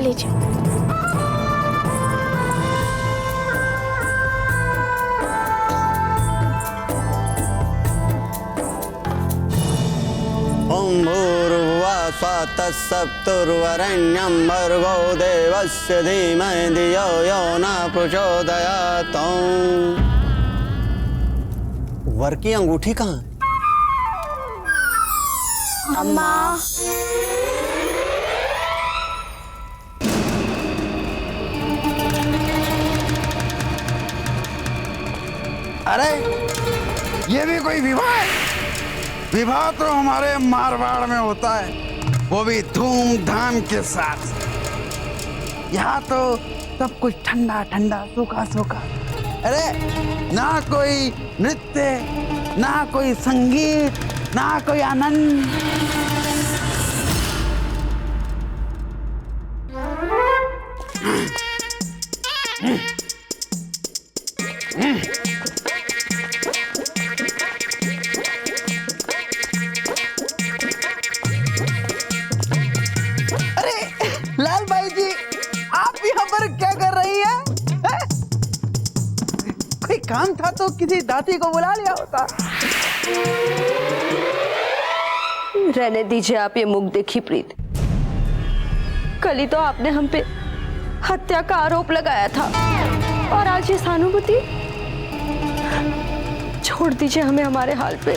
लीजिए। ओम भूर्भुवः स्वः तत्सवितुर्वरेण्यं भर्गो देवस्य धीमहि धियो यो न प्रचोदयात्। वर की अंगूठी कहाँ है? अम्मा। अरे ये भी कोई विवाह है? विवाह तो हमारे मारवाड़ में होता है, वो भी धूमधाम के साथ। यहाँ तो सब कुछ ठंडा ठंडा सूखा सूखा। अरे ना कोई नृत्य, ना कोई संगीत, ना कोई आनंद। अरे लाल भाई जी, आप यहाँ पर क्या कर रही हैं? हैं? कोई काम था तो किसी दासी को बुला लिया होता। रहने दीजिए आप ये मुख देखी प्रीत। कल ही तो आपने हम पे हत्या का आरोप लगाया था और आज ये सहानुभूति। छोड़ दीजिए हमें हमारे हाल पे।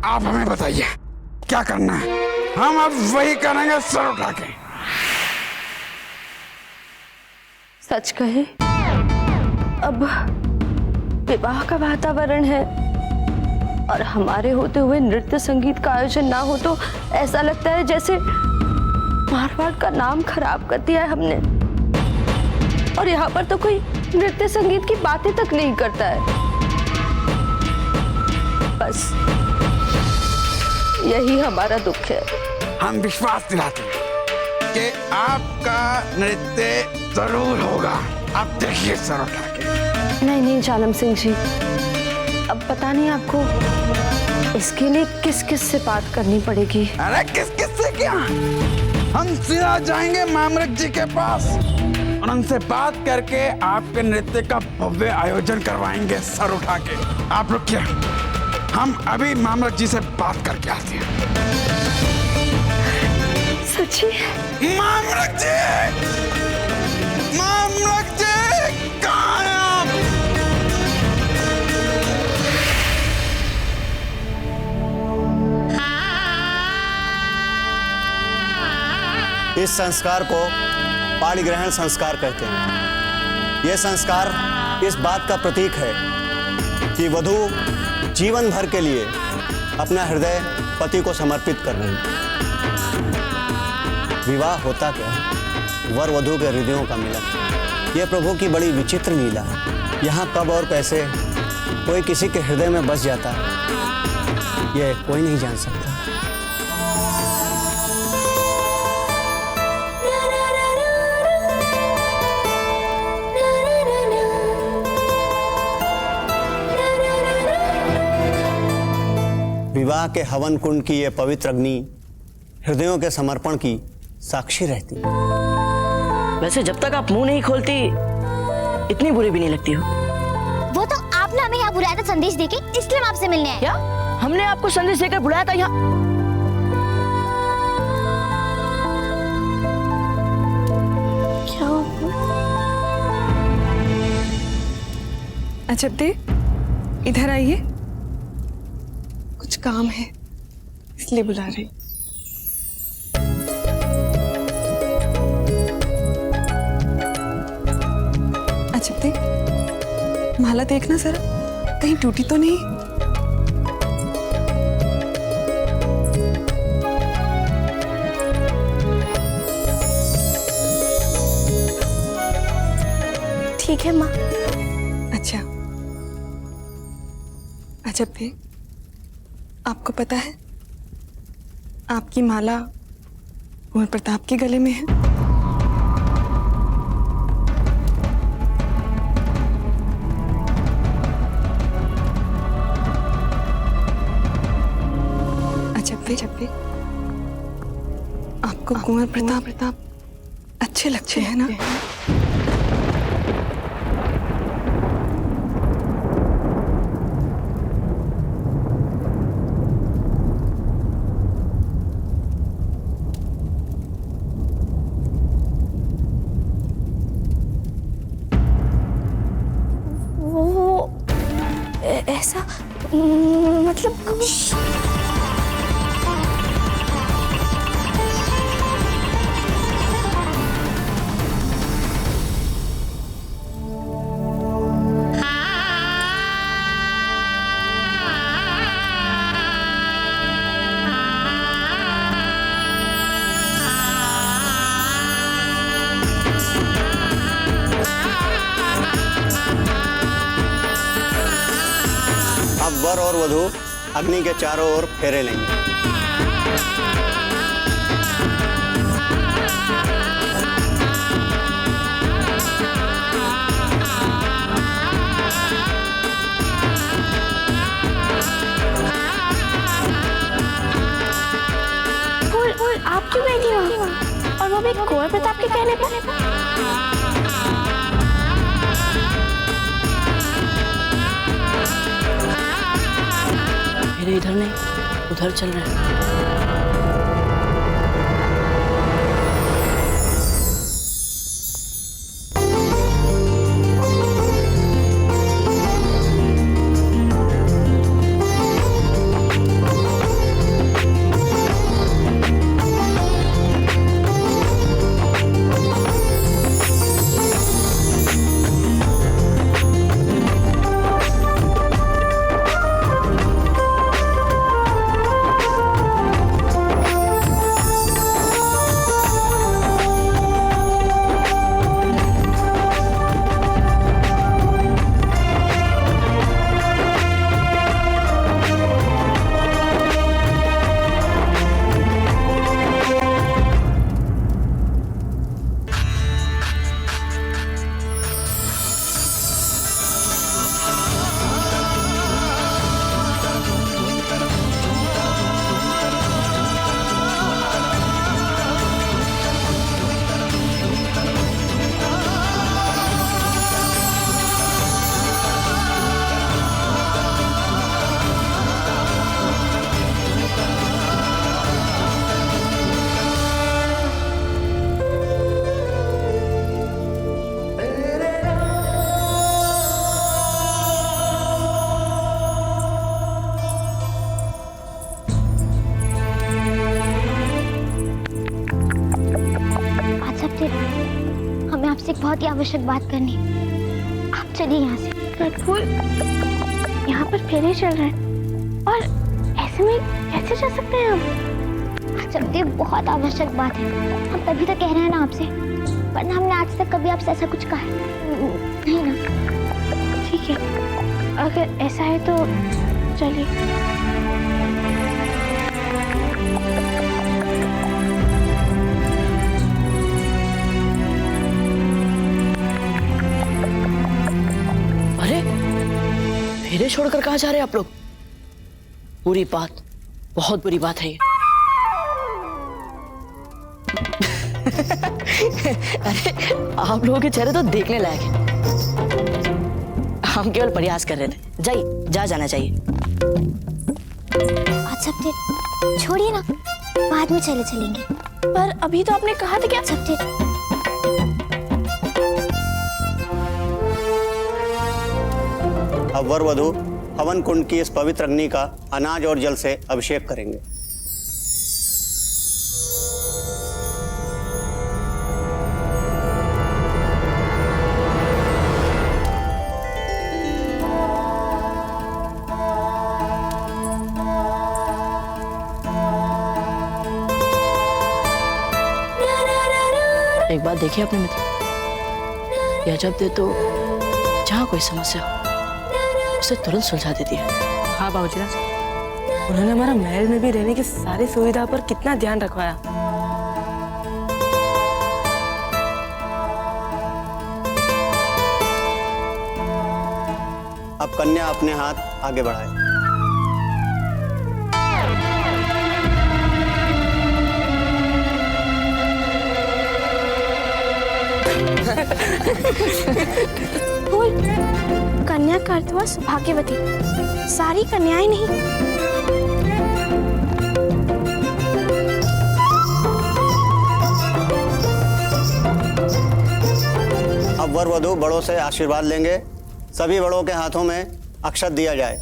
आप हमें बताइए क्या करना है, हम अब वही करेंगे सर उठा के। सच कहे अब विवाह का वातावरण है और हमारे होते हुए नृत्य संगीत का आयोजन ना हो तो ऐसा लगता है जैसे मारवाड़ का नाम खराब कर दिया है हमने। और यहाँ पर तो कोई नृत्य संगीत की बातें तक नहीं करता है। बस यही हमारा दुख है। हम विश्वास दिलाते हैं कि आपका नृत्य जरूर होगा। आप देखिए सर उठा के। नहीं नहीं जालम सिंह जी, अब पता नहीं आपको इसके लिए किस किस से बात करनी पड़ेगी। अरे किस किस से क्या, हम सीधा जाएंगे मामरक जी के पास और उनसे बात करके आपके नृत्य का भव्य आयोजन करवाएंगे सर उठा के। आप रुकिए, हम अभी मामरक जी से बात करके आते हैं। सच्ची? मामरक जी, मामरक जी कहाँ हैं आप? इस संस्कार को पाणी ग्रहण संस्कार कहते हैं। यह संस्कार इस बात का प्रतीक है कि वधू जीवन भर के लिए अपना हृदय पति को समर्पित कर रही है। विवाह होता क्या है? वर वधू के हृदयों का मिलन। यह प्रभु की बड़ी विचित्र लीला है। यहाँ कब और कैसे कोई किसी के हृदय में बस जाता है, यह कोई नहीं जान सकता। विवाह के हवन कुंड की यह पवित्र अग्नि हृदयों के समर्पण की साक्षी रहती है। वैसे जब तक आप मुंह नहीं खोलती इतनी बुरी भी नहीं लगती हो। वो तो आपने हमें यहाँ बुलाया था संदेश देके, इसलिए हम आपसे मिलने आए। क्या हमने आपको संदेश देकर बुलाया था यहाँ? क्या अजब दे, इधर आइए, कुछ काम है इसलिए बुला रही। अजब दे, माला देखना जरा, कहीं टूटी तो नहीं। ठीक है माँ। अच्छा, अजब दे, आपको पता है आपकी माला कुंवर प्रताप के गले में है। अजब दे, कुंवर प्रताप अच्छे लगते हैं ना? ऐसा मतलब अब वर और वधू अग्नि के चारों ओर फेरे लेंगे। फूल आप क्यों बैठी वहाँ? और वो भी कुंवर प्रताप के कहने पर? मेरे इधर नहीं, उधर चल रहा है। हमें आपसे एक बहुत ही आवश्यक बात करनी है। आप चलिए यहाँ से। फूल यहाँ पर फेरे चल रहे हैं और ऐसे में कैसे जा सकते हैं हम? अच्छा, ये बहुत आवश्यक बात है। हम तभी तो कह रहे हैं ना आपसे, वरना हमने आज तक कभी आपसे ऐसा कुछ कहा है नहीं ना? ठीक है, अगर ऐसा है तो चलिए। अरे फेरे छोड़कर कहाँ जा रहे हैं आप लोग? बुरी बात, बहुत बुरी बात है ये। अरे आप लोगों के चेहरे तो देखने लायक है। हम केवल प्रयास कर रहे थे। जाइए, जाना चाहिए। अच्छा छोड़िए ना, बाद में चलेंगे। पर अभी तो आपने कहा था कि सब अब वर वधू हवन कुंड की इस पवित्र अग्नि का अनाज और जल से अभिषेक करेंगे। एक बात देखिए अपने मित्र, यह जब दे तो जहाँ कोई समस्या हो उसे तुरंत सुलझा देती है। हाँ बाबूजी, उन्होंने हमारा महल में भी रहने की सारी सुविधा पर कितना ध्यान रखवाया। अब कन्या अपने हाथ आगे बढ़ाए। फूल, कन्या का अर्थ हुआ सौभाग्यवती, सारी कन्याएं नहीं। अब वर वधू बड़ों से आशीर्वाद लेंगे। सभी बड़ों के हाथों में अक्षत दिया जाए।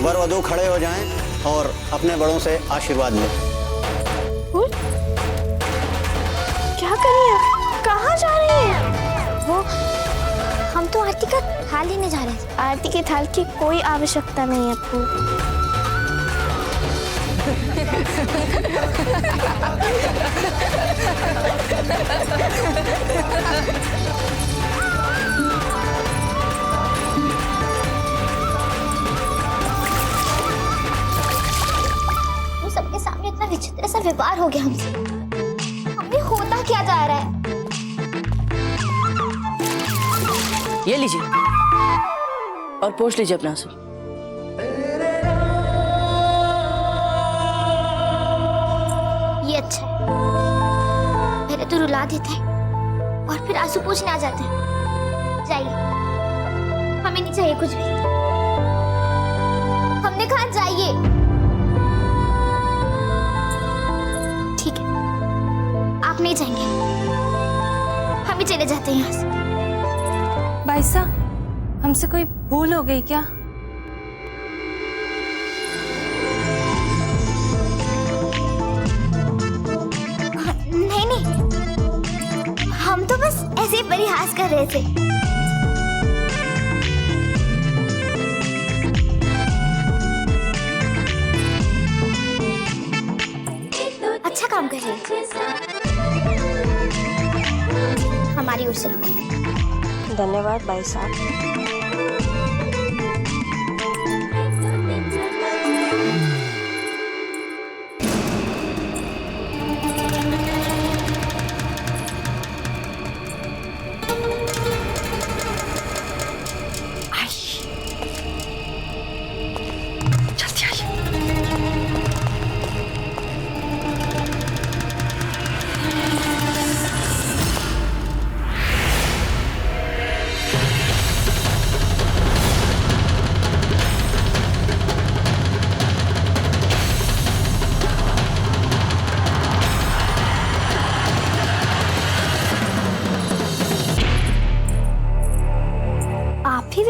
वर वधू खड़े हो जाएं और अपने बड़ों से आशीर्वाद लें। फूल, क्या कर रही हैं? कहाँ जा रही हैं? वो, हम तो आरती का थाल लेने जा रहे हैं। आरती के थाल की कोई आवश्यकता नहीं है फूल। सबके सामने इतना विचित्र सा व्यवहार हो गया हमसे। हमें होता क्या जा रहा है? ये लीजिए और पोंछ लीजिए अपना आंसू। ये अच्छा है। पहले तो रुला देते हैं और फिर आंसू पोंछने आ जाते हैं। जाइए, हमें नहीं चाहिए कुछ भी। हमने कहा जाइए। ठीक है, आप नहीं जाएंगे, हम ही चले जाते हैं यहाँ से। बाईसा, हमसे कोई भूल हो गई क्या? नहीं नहीं, हम तो बस ऐसे ही परिहास कर रहे थे। अच्छा काम कर रहे हैं। हमारी ओर से धन्यवाद भाई साहब।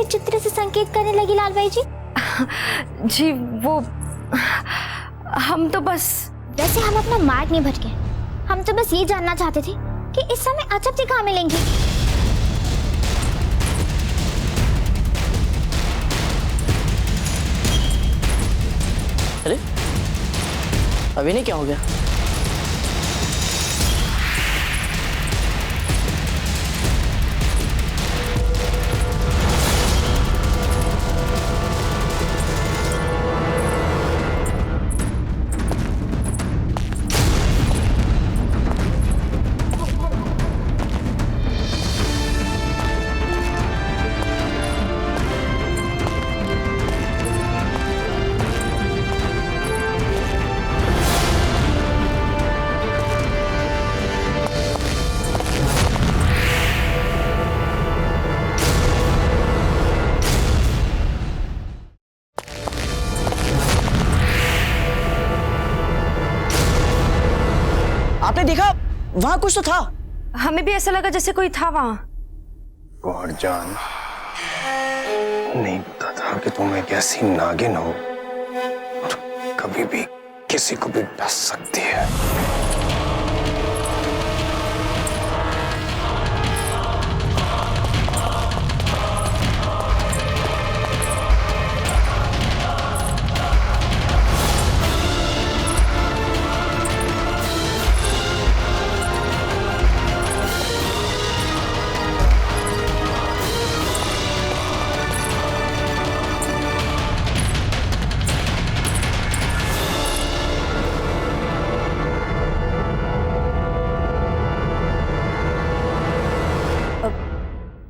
चित्र से संकेत करने लगी लाल बाई जी। जी वो, हम तो बस, वैसे हम अपना मार्ग नहीं भटके। हम तो बस ये जानना चाहते थे कि इस समय अचपती कहाँ मिलेंगी। अरे अभी नहीं, क्या हो गया? आपने देखा वहां कुछ तो था? हमें भी ऐसा लगा जैसे कोई था वहां। और जान, नहीं पता था कि तुम एक ऐसी नागिन हो और कभी भी किसी को भी डस सकती है।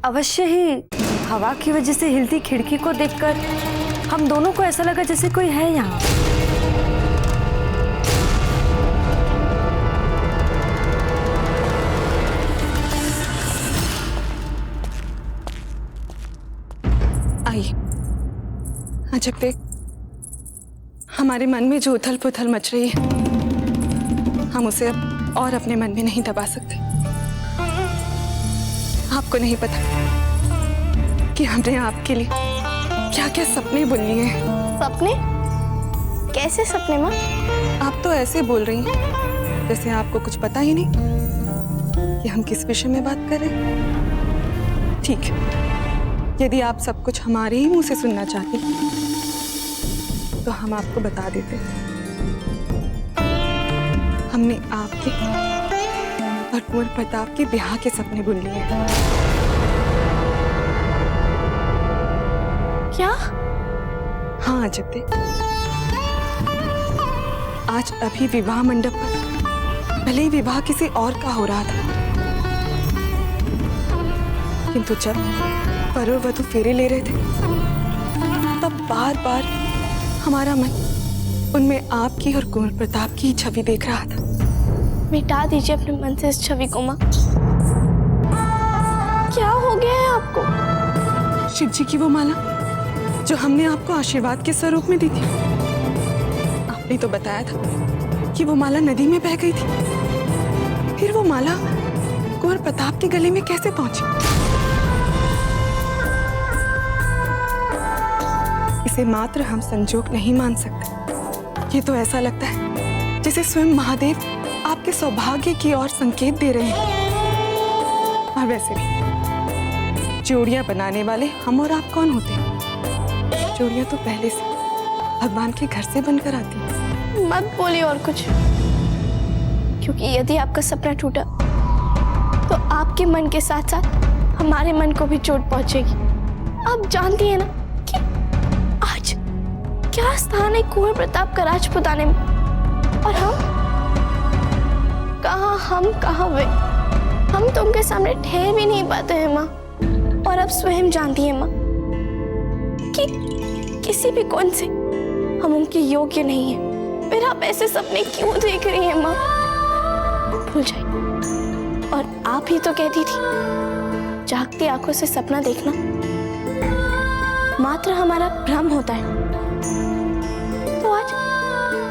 अवश्य ही हवा की वजह से हिलती खिड़की को देखकर हम दोनों को ऐसा लगा जैसे कोई है यहाँ। आइए, अजब देख, हमारे मन में जो उथल पुथल मच रही है, हम उसे अब और अपने मन में नहीं दबा सकते। आपको नहीं पता कि हमने आपके लिए क्या क्या सपने बुन लिए हैं। सपने? कैसे सपने माँ? आप तो ऐसे बोल रही हैं जैसे आपको कुछ पता ही नहीं कि हम किस विषय में बात कर रहे हैं। ठीक है, यदि आप सब कुछ हमारे ही मुंह से सुनना चाहती तो हम आपको बता देते। हमने आपके और कुंवर प्रताप के ब्याह के सपने बुन लिए हैं। क्या? हाँ अजय, आज अभी विवाह मंडप पर भले ही विवाह किसी और का हो रहा था, किंतु जब वर और वधू फेरे ले रहे थे तब बार बार हमारा मन उनमें आपकी और कुंवर प्रताप की छवि देख रहा था। मिटा दीजिए अपने मन से इस छवि को माँ। क्या हो गया है आपको? शिव जी की वो माला जो हमने आपको आशीर्वाद के स्वरूप में दी थी, आपने तो बताया था कि वो माला नदी में बह गई थी। फिर वो माला कुंवर प्रताप के गले में कैसे पहुंची? इसे मात्र हम संजोग नहीं मान सकते। ये तो ऐसा लगता है जैसे स्वयं महादेव आपके सौभाग्य की ओर संकेत दे रहे हैं। और वैसे भी जोड़ियां बनाने वाले हम और आप कौन होते हैं? जोड़ियां तो पहले से भगवान के घर से बनकर आती हैं। मत बोलिए और कुछ, क्योंकि यदि आपका सपना टूटा तो आपके मन के साथ साथ हमारे मन को भी चोट पहुंचेगी। आप जानती हैं ना कि आज क्या स्थान है कुंवर प्रताप का राजपुताने में, और हम कहाँ वे? हम तो उनके सामने ठहर भी नहीं पाते हैं माँ। और अब स्वयं जानती है माँ कि किसी भी कोण से हम उनके योग्य नहीं है। फिर आप ऐसे सपने क्यों देख रही हैं माँ? भूल जाइए। और आप ही तो कहती थी जागती आंखों से सपना देखना मात्र हमारा भ्रम होता है। तो आज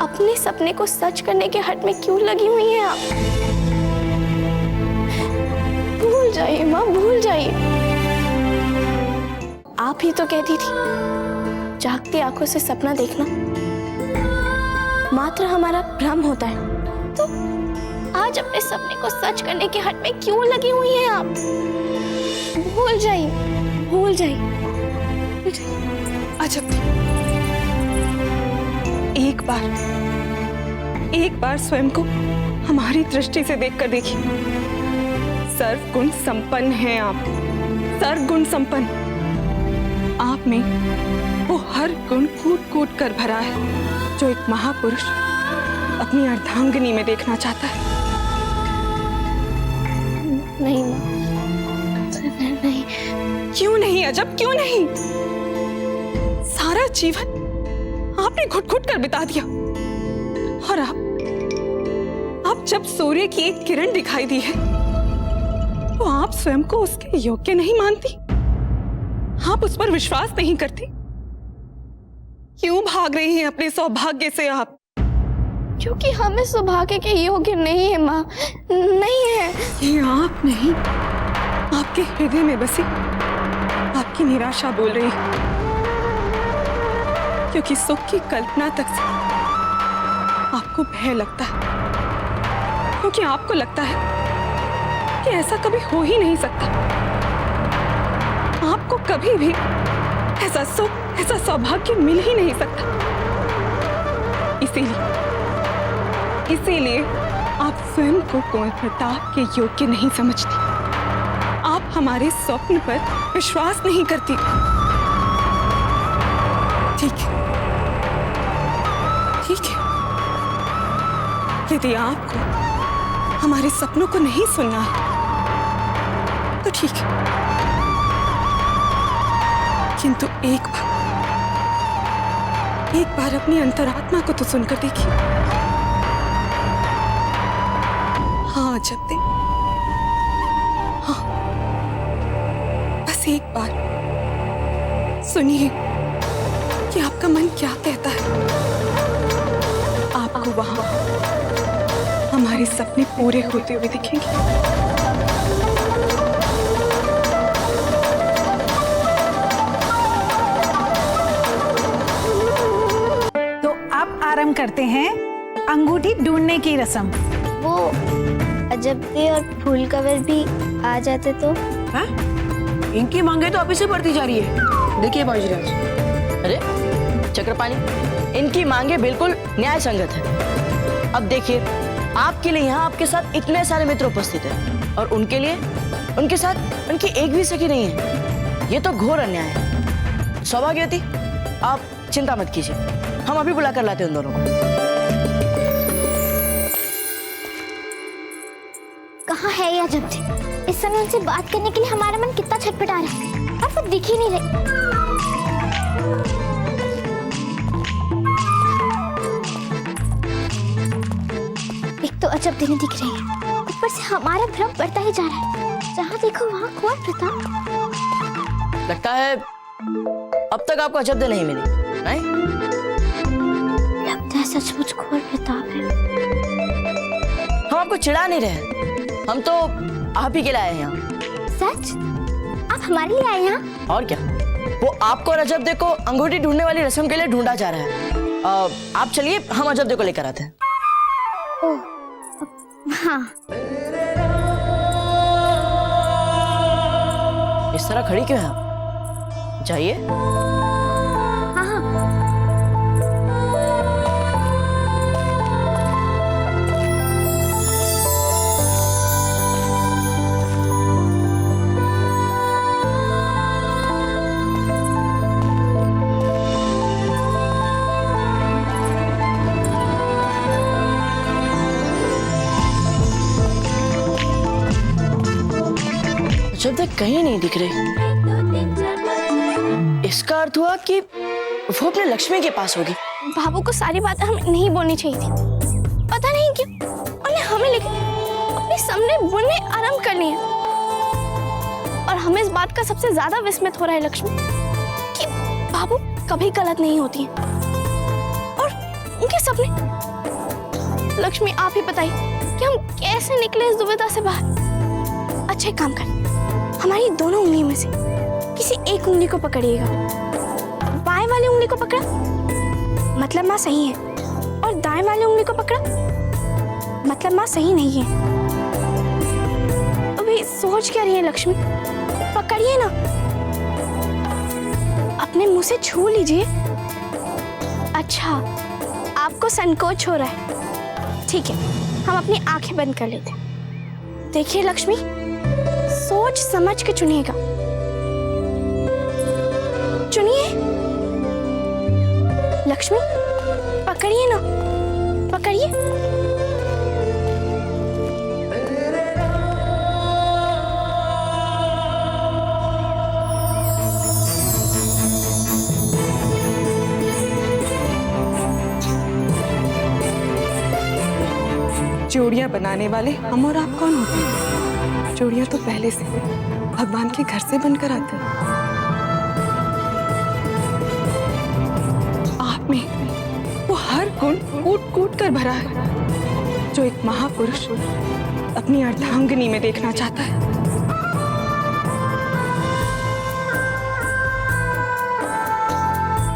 अपने सपने को सच करने के हट में क्यों लगी हुई हैं आप? भूल जाइए माँ, भूल जाइए। आप ही तो कहती थी जागती आंखों से सपना देखना मात्र हमारा भ्रम होता है। तो आज अपने सपने को सच करने के हट में क्यों लगी हुई हैं आप? भूल जाइए, भूल जाइए। अजब, एक बार स्वयं को हमारी दृष्टि से देखकर देखिए। सर्वगुण संपन्न हैं आप, सर्वगुण संपन्न। आप में वो हर गुण कूट कूट कर भरा है जो एक महापुरुष अपनी अर्धांगिनी में देखना चाहता है। नहीं नहीं। क्यों नहीं अजब, क्यों नहीं? सारा जीवन आपने घुट घुट कर बिता दिया, और आप जब सूर्य की एक किरण दिखाई दी है तो आप स्वयं को उसके योग्य नहीं मानती, आप उस पर विश्वास नहीं करती। क्यों भाग रही हैं अपने सौभाग्य से आप? क्योंकि हमें सौभाग्य के योग्य नहीं है माँ, नहीं है। ये आप नहीं, आपके हृदय में बसी आपकी निराशा बोल रही है। क्योंकि सुख की कल्पना तक से आपको भय लगता है, क्योंकि आपको लगता है कि ऐसा कभी हो ही नहीं सकता। आपको कभी भी ऐसा सुख, ऐसा सौभाग्य मिल ही नहीं सकता। इसीलिए आप स्वयं को कुंवर प्रताप के योग्य नहीं समझती। आप हमारे स्वप्न पर विश्वास नहीं करती। ठीक है, यदि आपको हमारे सपनों को नहीं सुनना है तो ठीक है, किंतु एक बार अपनी अंतरात्मा को तो सुनकर देखिए। हाँ जब दे, हाँ बस एक बार सुनिए कि आपका मन क्या कहता है। आपको वहां हमारे सपने पूरे होते हुए दिखेंगे। तो अब आरंभ करते हैं अंगूठी ढूंढने की रस्म। वो अजब दे और फूल कवर भी आ जाते तो। हाँ? इनकी मांगे तो अभी से बढ़ती जा रही है। देखिए बाजीराज। अरे चक्रपाणी, इनकी मांगे बिल्कुल न्याय संगत है। अब देखिए, आपके लिए यहाँ आपके साथ इतने सारे मित्र उपस्थित हैं और उनके लिए उनके साथ उनकी एक भी सखी नहीं है। ये तो घोर अन्याय है। सौभाग्यवती, आप चिंता मत कीजिए, हम अभी बुला कर लाते हैं उन दोनों को। कहाँ है ये अजब दे? इस समय उनसे बात करने के लिए हमारा मन कितना छटपटा रहा है और वो दिख ही नहीं रहे। एक तो अजब दिन दिख रही है, ऊपर से हमारा भ्रम बढ़ता ही जा रहा है। जहाँ देखो वहाँ कुंवर प्रताप। लगता है अब तक आपको अजब दे नहीं मिली, नहीं? लगता है सचमुच कुंवर प्रताप है। हम आपको चिढ़ा नहीं रहे, हम तो आप ही के लिए आए हैं यहाँ। सच? आप हमारे लिए आए यहाँ? और क्या, वो आपको और अजब दे को अंगूठी ढूंढने वाली रस्म के लिए ढूंढा जा रहा है। आप चलिए, हम अजब दे को लेकर आते हैं। ओह, हाँ। इस तरह खड़ी क्यों है आप? जाइए। हाँ हाँ। अजब दे कहीं नहीं दिख रही। इसका अर्थ हुआ कि वो अपने लक्ष्मी के पास होगी। बाबू को सारी बातें हमें नहीं बोलनी चाहिए थी। पता नहीं क्यों उन्हें हमें लेकर अपने सामने बोलने आरंभ कर लिए। और हमें इस बात का सबसे ज्यादा विस्मित हो रहा है लक्ष्मी कि बाबू कभी गलत नहीं होती हैं। और उनके सपने। लक्ष्मी आप ही बताइए कि हम कैसे निकले इस दुविधा से बाहर। अच्छा काम करें, हमारी दोनों उंगली में से किसी एक उंगली को पकड़िएगा। बाएं वाली उंगली को पकड़ा मतलब माँ सही है, और दाएं वाली उंगली को पकड़ा मतलब माँ सही नहीं है। अभी सोच क्या रही है लक्ष्मी? पकड़िए ना, अपने मुंह से छू लीजिए। अच्छा, आपको संकोच हो रहा है, ठीक है, हम अपनी आंखें बंद कर लेते हैं। देखिए लक्ष्मी, सोच समझ के चुनिएगा। चुनिए लक्ष्मी, पकड़िए ना, पकड़िए। जोड़ियां बनाने वाले हम और आप कौन होते हैं? जोड़ियां तो पहले से भगवान के घर से बनकर आती हैं। आप में वो हर गुण कूट कूट कर भरा है जो एक महापुरुष अपनी अर्धांगिनी में देखना चाहता है।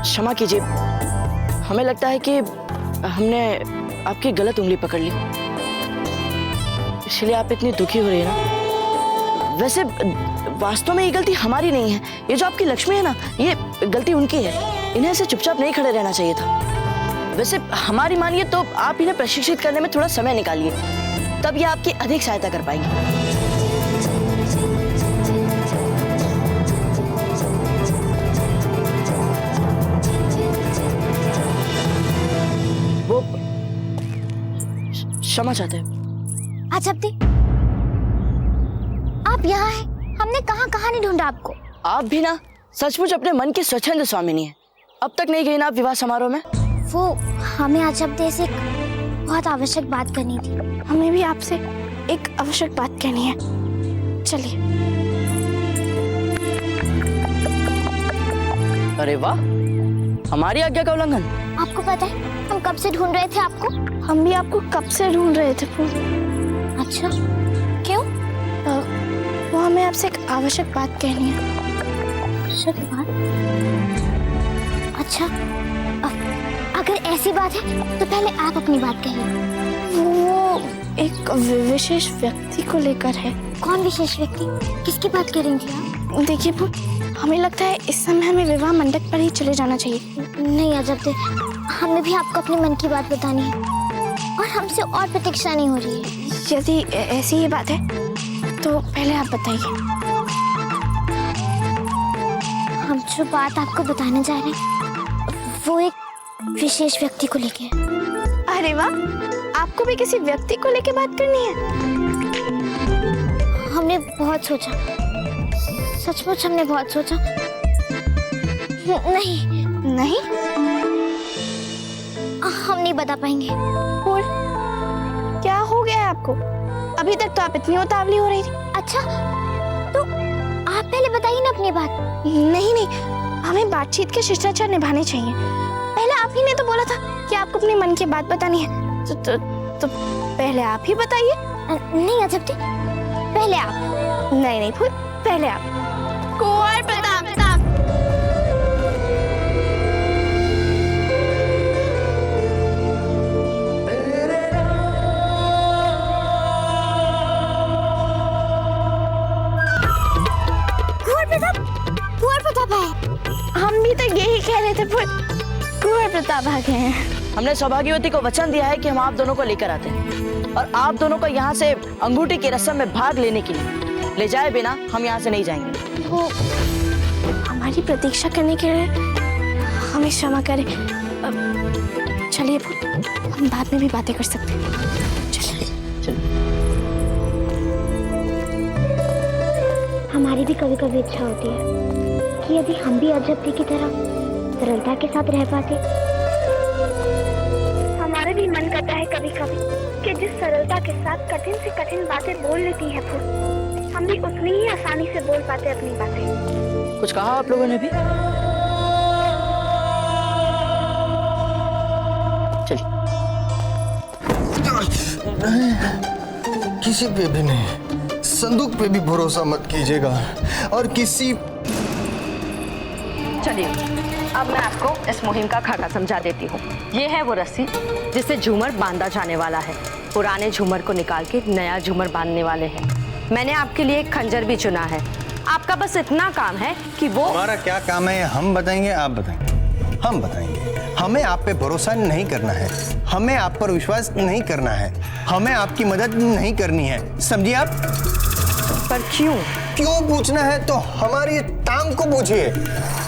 क्षमा कीजिए, हमें लगता है कि हमने आपकी गलत उंगली पकड़ ली, इसलिए आप इतनी दुखी हो रही है ना। वैसे वास्तव में ये गलती हमारी नहीं है। ये जो आपकी लक्ष्मी है ना, ये गलती उनकी है। इन्हें ऐसे चुपचाप नहीं खड़े रहना चाहिए था। वैसे हमारी मानिए तो आप इन्हें प्रशिक्षित करने में थोड़ा समय निकालिए, तब ये आपकी अधिक सहायता कर पाएंगे। वो क्षमा चाहते हैं। अजब दे, आप यहाँ हैं, हमने कहाँ कहाँ नहीं ढूंढा आपको। आप भी ना सचमुच अपने मन की स्वच्छंद स्वामिनी है। अब तक नहीं गई ना आप विवाह समारोह में? वो हमें आज अपने से एक बहुत आवश्यक बात करनी थी। हमें भी आपसे एक आवश्यक बात कहनी है। चलिए। अरे वाह, हमारी आज्ञा का उल्लंघन। आपको पता है हम कब से ढूंढ रहे थे आपको। हम भी आपको कब से ढूंढ रहे थे फूल। अच्छा, क्यों? वो हमें आपसे एक आवश्यक बात कहनी है। आवश्यक बात? अच्छा, अगर ऐसी बात है तो पहले आप अपनी बात कहिए। वो एक विशेष व्यक्ति को लेकर है। कौन विशेष व्यक्ति? किसकी बात कर रही थी आप? देखिए फूल, हमें लगता है इस समय हमें विवाह मंडप पर ही चले जाना चाहिए। नहीं अजब दे, हमें भी आपको अपने मन की बात बतानी है और हमसे और प्रतीक्षा नहीं हो रही है। यदि ऐसी ही बात है तो पहले आप बताइए। हम जो बात आपको बताने जा रहे हैं वो एक विशेष व्यक्ति को लेके है। अरे वाह, आपको भी किसी व्यक्ति को लेके बात करनी है? हमने बहुत सोचा, सचमुच हमने बहुत सोचा। नहीं, हम नहीं बता पाएंगे। फूल, क्या हो गया है आपको? अभी तक तो आप इतनी उतावली हो रही थी। अच्छा, तो आप पहले बताइए ना अपनी बात। नहीं, हमें बातचीत के शिष्टाचार निभाने चाहिए। पहले आप ही ने तो बोला था कि आपको अपने मन की बात बतानी है, तो पहले आप ही बताइए। नहीं अजब दे, पहले आप। नहीं फूल, पहले आप। कुंवर प्रताप। कुंवर प्रताप है। हम भी तो यही कह रहे थे फूल, कुंवर प्रताप आ गए हैं। हमने सौभाग्यवती को वचन दिया है कि हम आप दोनों को लेकर आते हैं और आप दोनों को यहाँ से अंगूठी की रस्म में भाग लेने के लिए ले जाए बिना हम यहाँ से नहीं जाएंगे। वो हमारी प्रतीक्षा करने के लिए हमें क्षमा करें। चलिए फूल, हम बाद में भी बातें कर सकते हैं। चलिए। हमारी भी कभी कभी इच्छा होती है कि यदि हम भी अजब की तरह सरलता के साथ रह पाते। हमारा भी मन करता है कभी कभी कि जिस सरलता के साथ कठिन से कठिन बातें बोल लेती है फूल, हम भी उतनी ही आसानी से बोल पाते अपनी बातें। कुछ कहा आप लोगों ने भी? चलिए। किसी पे भी नहीं, संदूक पे भी भरोसा मत कीजिएगा और किसी। चलिए, अब मैं आपको इस मुहिम का खाका समझा देती हूँ। ये है वो रस्सी जिससे झूमर बांधा जाने वाला है। पुराने झूमर को निकाल के नया झूमर बांधने वाले हैं। मैंने आपके लिए एक खंजर भी चुना है। आपका बस इतना काम है कि वो। हमारा क्या काम है हम बताएंगे, आप बताएंगे? हम बताएंगे। हमें आप पे भरोसा नहीं करना है, हमें आप पर विश्वास नहीं करना है, हमें आपकी मदद नहीं करनी है, समझिए आप? पर क्यों पूछना है तो हमारी टांग को पूछिए।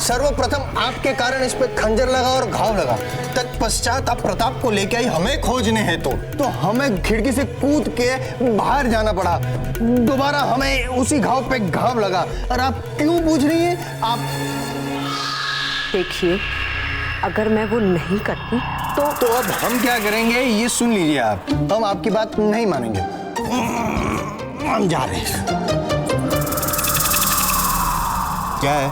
सर्वप्रथम आपके कारण इस पे खंजर लगा और घाव लगा, तत्पश्चात आप प्रताप को लेके आई हमें खोजने हैं तो हमें खिड़की से कूद के बाहर जाना पड़ा। दोबारा हमें उसी घाव पे घाव लगा और आप क्यों पूछ रही हैं? आप देखिए, अगर मैं वो नहीं करती तो अब हम क्या करेंगे ये सुन लीजिए आप। हम आपकी बात नहीं मानेंगे, हम जा रहे हैं। क्या है?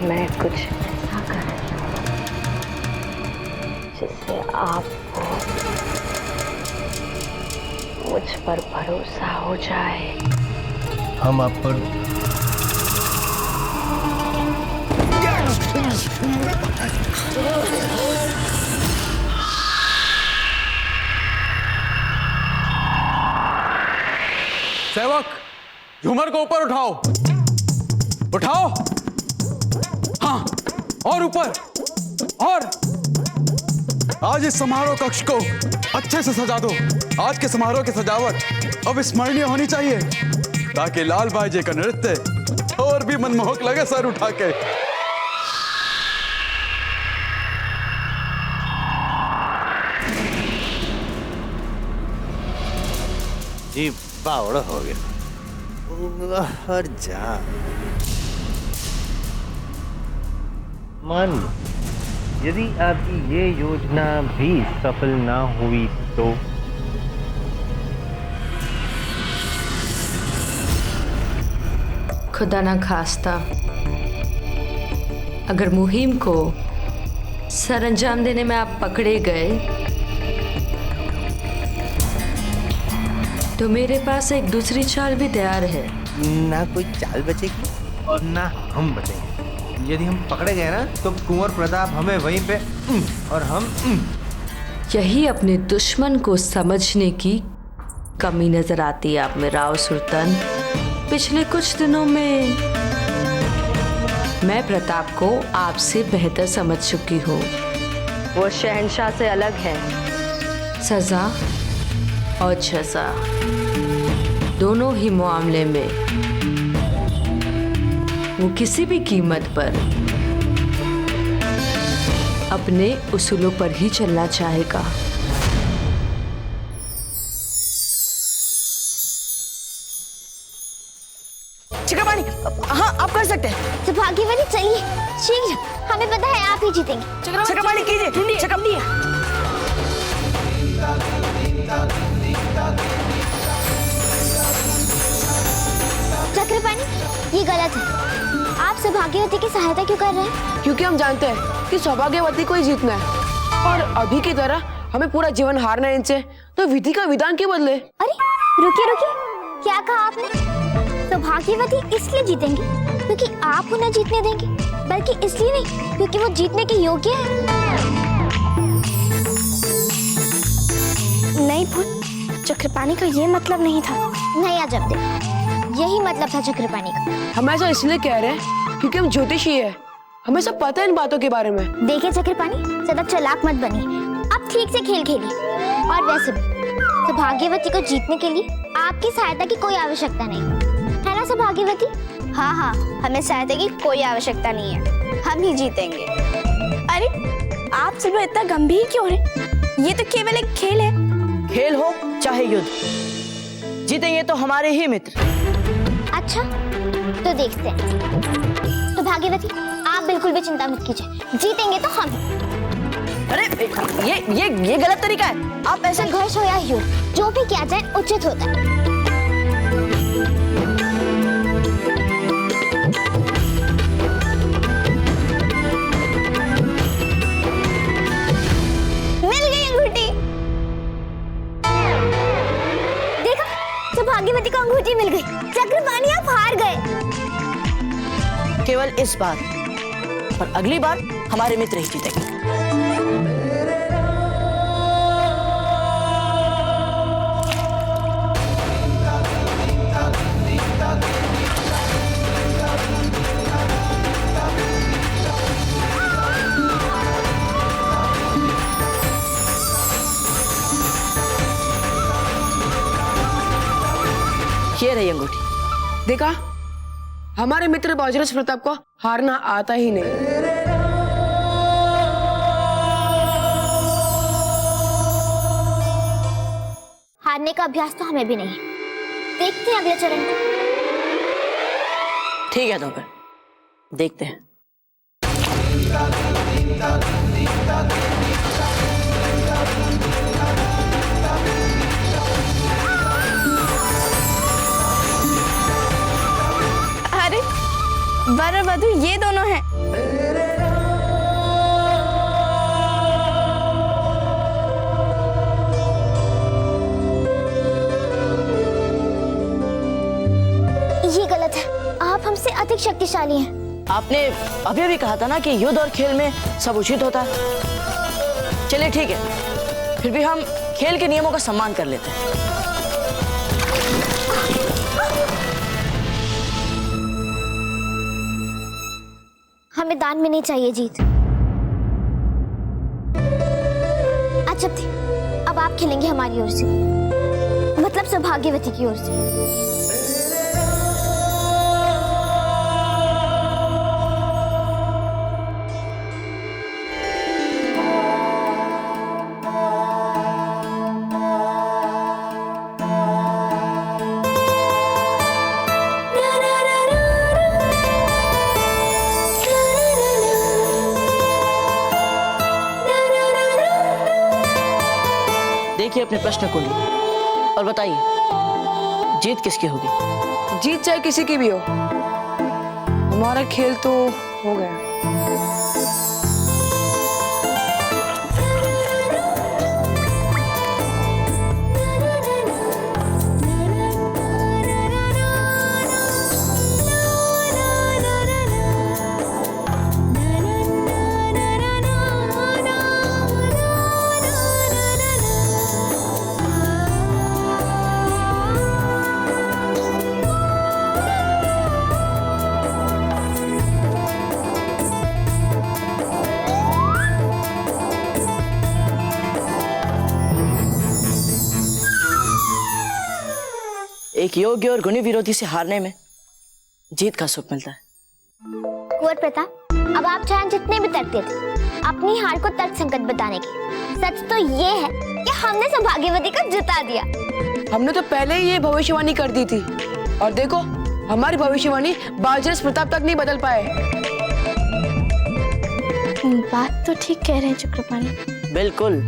मैं कुछ ऐसा करूं जिससे आपको मुझ पर भरोसा हो जाए। हम आप पर सेवक, झूमर को ऊपर उठाओ, उठाओ। हाँ, और ऊपर, और आज इस समारोह कक्ष को अच्छे से सजा दो। आज के समारोह की सजावट अविस्मरणीय होनी चाहिए ताकि लाल भाई जी का नृत्य और भी मनमोहक लगे सर उठा के। जी बावड़ा हो गया और जा। मान लो यदि आपकी ये योजना भी सफल ना हुई तो खुदा ना खास्ता अगर मुहिम को सरअंजाम देने में आप पकड़े गए तो मेरे पास एक दूसरी चाल भी तैयार है। ना कोई चाल बचेगी और ना हम बचेंगे। यदि हम पकड़े गए ना तो कुंवर प्रताप हमें वहीं पे और हम यही अपने दुश्मन को समझने की कमी नजर आती है आप में राव सुल्तान। पिछले कुछ दिनों में मैं प्रताप को आपसे बेहतर समझ चुकी हूँ। वो शहंशाह से अलग है। सजा और जज़ा दोनों ही मामले में वो किसी भी कीमत पर अपने उसूलों पर ही चलना चाहेगा। चक्रपाणी, हाँ आप कर सकते हैं। तो भाग्यवती चलिए शीघ्र, हमें पता है आप ही जीतेंगे। चक्रपाणी कीजिए, ढूंढिए। चक्रपाणी ये गलत है। आप सौभाग्यवती की सहायता क्यों कर रहे हैं? क्योंकि हम जानते हैं कि सौभाग्यवती को ही जीतना है और अभी की तरह हमें पूरा जीवन हारना है इनसे, तो विधि का विधान क्यों बदले? अरे रुकिए, क्या कहा आपने? सौभाग्यवती इसलिए जीतेंगी क्योंकि आप उन्हें जीतने देंगे, बल्कि इसलिए नहीं क्योंकि वो जीतने के योग्य है। नहीं फूल, चक्रपाणी का ये मतलब नहीं था। नहीं अजब दे, यही मतलब था चक्रपाणी का। हम ऐसा इसलिए कह रहे हैं क्योंकि हम ज्योतिषी है, हमें सब पता है इन बातों के बारे में। देखिए चक्रपाणी, ज्यादा चालाक मत बनिए, आप ठीक से खेल खेलिए। और वैसे भी सौभाग्यवती को जीतने के लिए आपकी सहायता की कोई आवश्यकता नहीं है ना सौभाग्यवती? हाँ, हमें सहायता की कोई आवश्यकता नहीं है, हम ही जीतेंगे। अरे आप सब इतना गंभीर क्यों हैं? ये तो केवल एक खेल है। खेल हो चाहे युद्ध, जीतेंगे तो हमारे ही मित्र। अच्छा तो देखते हैं। तो भाग्यवती आप बिल्कुल भी चिंता मत कीजिए, जीतेंगे तो हम। अरे ये गलत तरीका है। आप ऐसे संघर्ष हो या युद्ध, जो भी किया जाए उचित होता है। मिल गई अंगूठी। देखा, तो भाग्यवती को अंगूठी मिल गई। चक्रपाणी आप हार गए। केवल इस बार, पर अगली बार हमारे मित्र ही जीतेंगे। ये रही अंगूठी। देखा, हमारे मित्र बाजीराव प्रताप को हारना आता ही नहीं। हारने का अभ्यास तो हमें भी नहीं। देखते हैं अगले चरण को। ठीक है तो फिर देखते हैं। अरे वर और वधू ये दोनों हैं। ये गलत है, आप हमसे अधिक शक्तिशाली हैं। आपने अभी भी कहा था ना कि युद्ध और खेल में सब उचित होता है। चलिए ठीक है, फिर भी हम खेल के नियमों का सम्मान कर लेते हैं। हमें दान में नहीं चाहिए जीत। अच्छा थी, अब आप खेलेंगे हमारी ओर से, मतलब सौभाग्यवती की ओर से। देखिए अपने प्रश्न कुंडली और बताइए जीत किसकी होगी? जीत चाहे किसी की भी हो, हमारा खेल तो हो गया। एक योग्य और गुणी विरोधी से हारने में जीत का सुख मिलता है। कुंवर प्रताप, अब आप चाहे जितने भी तर्क थे अपनी हार को तर्कसंगत बताने की, सच तो ये है कि हमने सौभाग्यवती को जिता दिया। हमने तो पहले ही ये भविष्यवाणी कर दी थी और देखो हमारी भविष्यवाणी बाजीराज प्रताप तक नहीं बदल पाए। बात तो ठीक कह रहे हैं चक्रपाणी। बिल्कुल,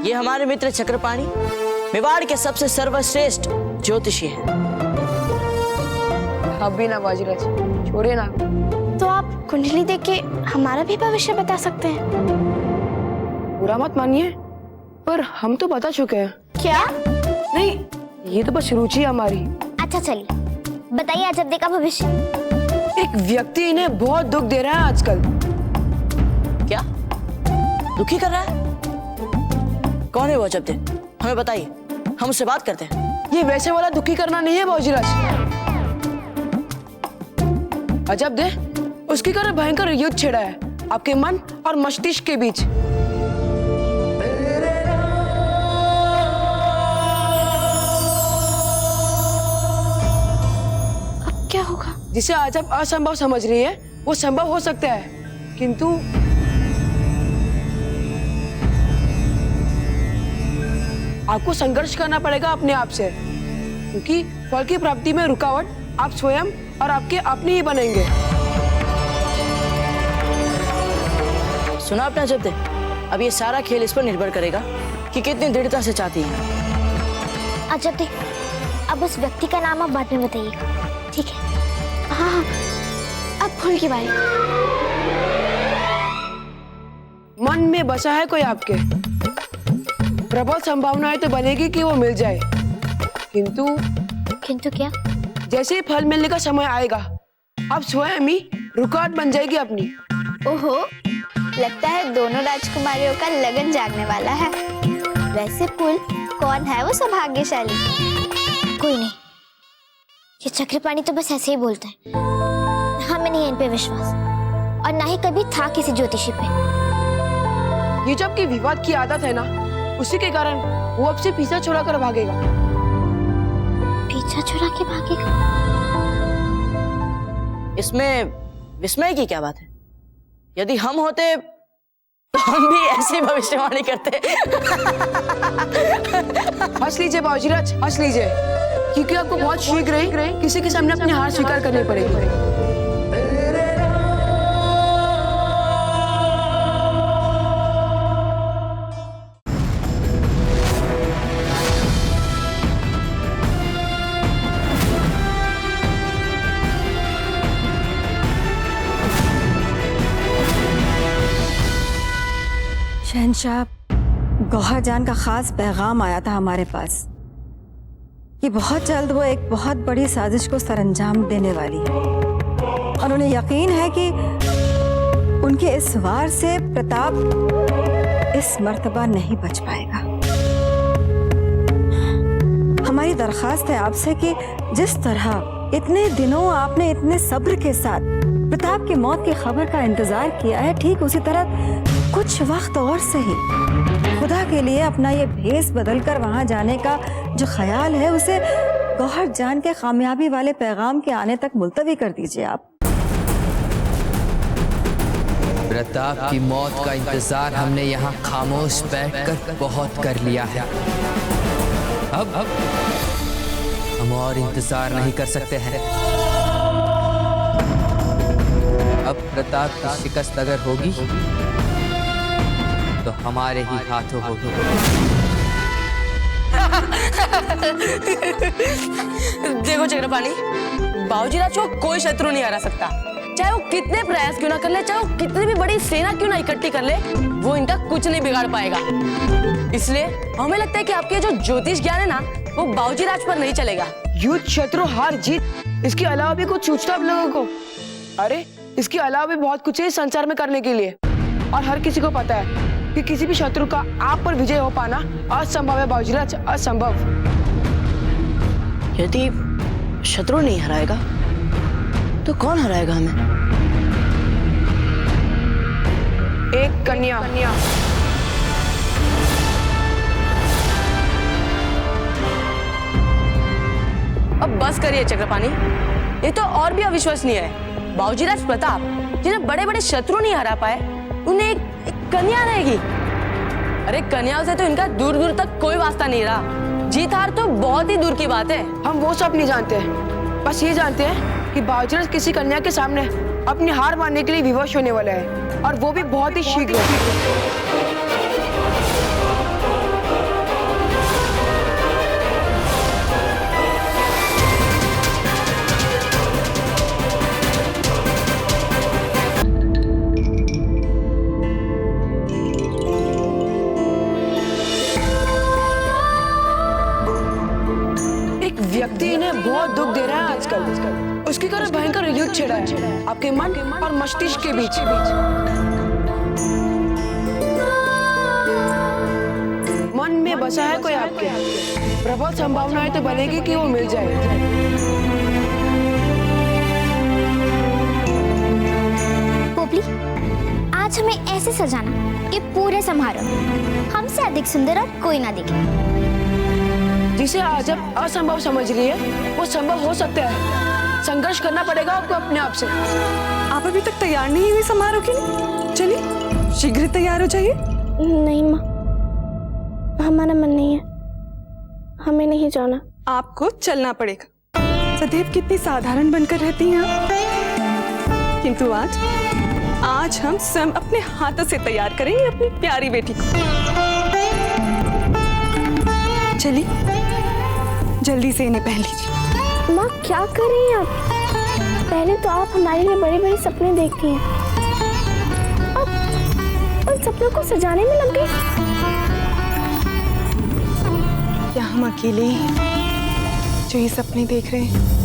ये हमारे मित्र चक्रपाणी मेवाड़ के सबसे सर्वश्रेष्ठ ज्योतिषी हैं। अब भी ना बाजीराज, छोड़िए ना। तो आप कुंडली देख के हमारा भी भविष्य बता सकते हैं। बुरा मत मानिए, पर हम तो बता चुके हैं। क्या? नहीं, ये तो बस रुचि है हमारी। अच्छा चलिए, बताइए अजब का भविष्य। एक व्यक्ति इन्हें बहुत दुख दे रहा है आजकल। क्या दुखी कर रहा है? कौन है वो अजब दे? हमें बताइए, हम उससे बात करते हैं। ये वैसे वाला दुखी करना नहीं है बाजीराज। अजब दे उसके कारण भयंकर युद्ध छिड़ा है आपके मन और मस्तिष्क के बीच। अब क्या होगा? जिसे आज आप असंभव समझ रही है वो संभव हो सकता है, किंतु आपको संघर्ष करना पड़ेगा अपने आप से, क्योंकि फल की प्राप्ति में रुकावट आप स्वयं और आपके अपने ही बनेंगे। सुना आपने अजब दे? अब ये सारा खेल इस पर निर्भर करेगा कि कितनी दृढ़ता से चाहती है। अजब दे, अब उस व्यक्ति का नाम आप बाद में बताइएगा, ठीक है? हाँ, अब फूल की बारी। मन में बसा है कोई आपके, प्रबल संभावना है तो बनेगी कि वो मिल जाए, किंतु क्या? जैसे ही फल मिलने का समय आएगा आप स्वयं ही रुकावट बन जाएगी अपनी। ओहो, लगता है दोनों राजकुमारियों का लगन जागने वाला है। वैसे फूल, कौन है वो सौभाग्यशाली? कोई नहीं, ये चक्रपाणी तो बस ऐसे ही बोलते हैं। हमें नहीं है इन पे विश्वास, और ना ही कभी था किसी ज्योतिषी पे। ये जो आपकी विवाद की आदत है ना, उसी के कारण वो आपसे पीछा छुड़ा कर भागेगा। पीछा छुड़ा के भागेगा? इसमें विस्मय की क्या बात है? यदि हम होते तो हम भी ऐसी भविष्यवाणी करते। हंस लीजिए बाजीराज, हंस लीजिए, क्योंकि आपको बहुत शीघ्र ही किसी के सामने अपनी हार स्वीकार करनी पड़ेगी। शहंशाह, गौहर जान का खास पैगाम आया था हमारे पास कि बहुत जल्द वो एक बहुत बड़ी साजिश को सरअंजाम देने वाली है, और उन्हें यकीन है कि उनके इस वार से प्रताप इस मर्तबा नहीं बच पाएगा। हमारी दरखास्त है आपसे कि जिस तरह इतने दिनों आपने इतने सब्र के साथ प्रताप की मौत की खबर का इंतजार किया है, ठीक उसी तरह कुछ वक्त और सही खुदा के लिए अपना ये भेस बदलकर वहां जाने का जो ख्याल है उसे गौहर जान के कामयाबी वाले पैगाम के आने तक मुलतवी कर दीजिए आप। प्रताप की मौत का इंतजार हमने यहाँ खामोश बैठकर बहुत कर लिया है। अब हम और इंतजार नहीं कर सकते हैं। अब प्रताप की शिकस्त अगर होगी तो हमारे ही हाथों होगी। देखो चक्रपाणी, बाबूजी राज को कोई शत्रु नहीं हरा सकता। चाहे वो कितने प्रयास क्यों ना कर ले, चाहे वो कितनी भी बड़ी सेना क्यों ना इकट्ठी कर ले, वो इनका कुछ नहीं बिगाड़ पाएगा। इसलिए हमें लगता है कि आपके जो ज्योतिष ज्ञान है ना, वो बाबूजी राज पर नहीं चलेगा। युद्ध, शत्रु, हार जीत, इसके अलावा भी कुछ सोचता आप लोगों को? अरे इसके अलावा भी बहुत कुछ है इस संसार में करने के लिए, और हर किसी को पता है कि किसी भी शत्रु का आप पर विजय हो पाना असंभव है बाबूजी राज, असंभव। यदि शत्रु नहीं हराएगा तो कौन हराएगा हमें? एक कन्या। अब बस करिए चक्रपाणी, ये तो और भी अविश्वसनीय है। बाबूजी राज प्रताप जिन्हें बड़े बड़े शत्रु नहीं हरा पाए, उन्हें एक कन्या रहेगी। अरे कन्याओं से तो इनका दूर दूर तक कोई वास्ता नहीं रहा। जीत हार तो बहुत ही दूर की बात है। हम वो सब नहीं जानते हैं, बस ये जानते हैं कि बाबूजी राज किसी कन्या के सामने अपनी हार मानने के लिए विवश होने वाला है, और वो भी बहुत ही शीघ्र। व्यक्ति इन्हें बहुत दुख दे रहा है आजकल। उसके कारण भयंकर युद्ध छिड़ा है आपके मन और मस्तिष्क के बीच। मन में बसा है कोई आपके, प्रबल संभावनाएं तो बनेगी कि वो मिल जाए। पोपली, आज हमें ऐसे सजाना कि पूरे समारोह हमसे अधिक सुंदर और कोई ना दिखे। जिसे आज आप असंभव समझ रही है, वो संभव हो सकता है। संघर्ष करना पड़ेगा आपको अपने आप से। आप अभी तक तैयार नहीं हुई समारोह के लिए? चलिए शीघ्र तैयार हो जाइए। नहीं माँ, हमारा मन नहीं है, हमें नहीं जाना। आपको चलना पड़ेगा। सदैव कितनी साधारण बनकर रहती हैं आप, किंतु आज हम स्वयं अपने हाथों से तैयार करेंगे अपनी प्यारी बेटी को। चलिए जल्दी से इन्हें पहन लीजिए। माँ क्या कर रही हैं आप? पहले तो आप हमारे लिए बड़े बड़े सपने देखती हैं, अब उन सपनों को सजाने में लग गई। क्या हम अकेले ही जो ये सपने देख रहे हैं?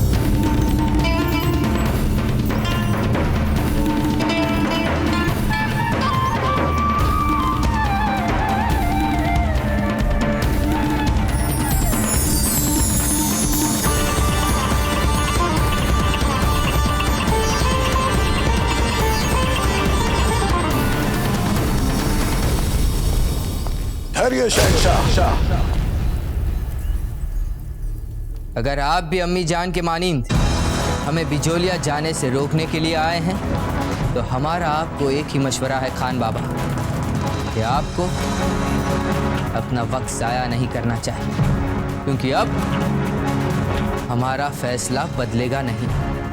शहंशाह, अगर आप भी अम्मी जान के मानिंद हमें बिजोलिया जाने से रोकने के लिए आए हैं, तो हमारा आपको एक ही मशवरा है खान बाबा, कि आपको अपना वक्त जाया नहीं करना चाहिए, क्योंकि अब हमारा फैसला बदलेगा नहीं।